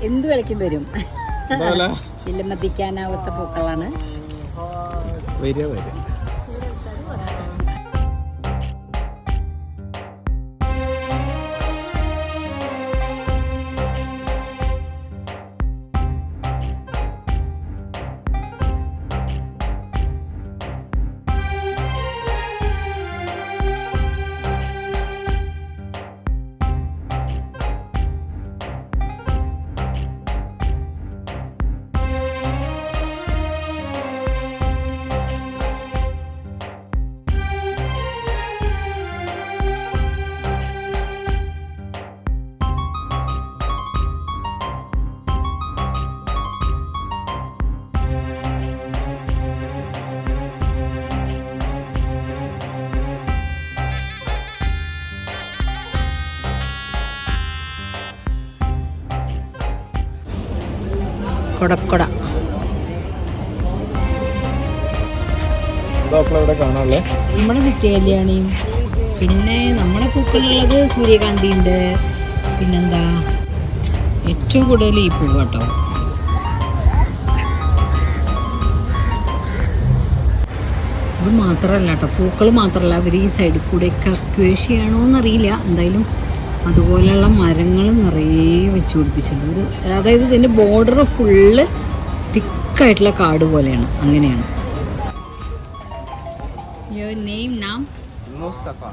എന്ത് വിലക്കും വരും. വിലമതിക്കാനാവാത്ത പൂക്കളാണ്. കൊടക്കൊട നമ്മുടെ നിത്യകല്യാണിയും പിന്നെ നമ്മുടെ പൂക്കളുള്ളത് സൂര്യകാന്തിയുണ്ട്. പിന്നെന്താ ഏറ്റവും കൂടുതൽ ഈ പൂവ് കേട്ടോ. ഇത് മാത്രമല്ല കേട്ടോ, പൂക്കൾ മാത്രമല്ല, അവർ ഈ സൈഡിൽ കൂടെയൊക്കെ അക്വേഷ്യാണോ എന്നറിയില്ല, എന്തായാലും അതുപോലെയുള്ള മരങ്ങൾ നിറയെ വെച്ച് പിടിപ്പിച്ചിട്ടുണ്ട്. അതായത് ഇതിൻ്റെ ബോർഡർ ഫുള്ള് തിക്കായിട്ടുള്ള കാട് പോലെയാണ്. അങ്ങനെയാണ്. Your name now? Mustafa.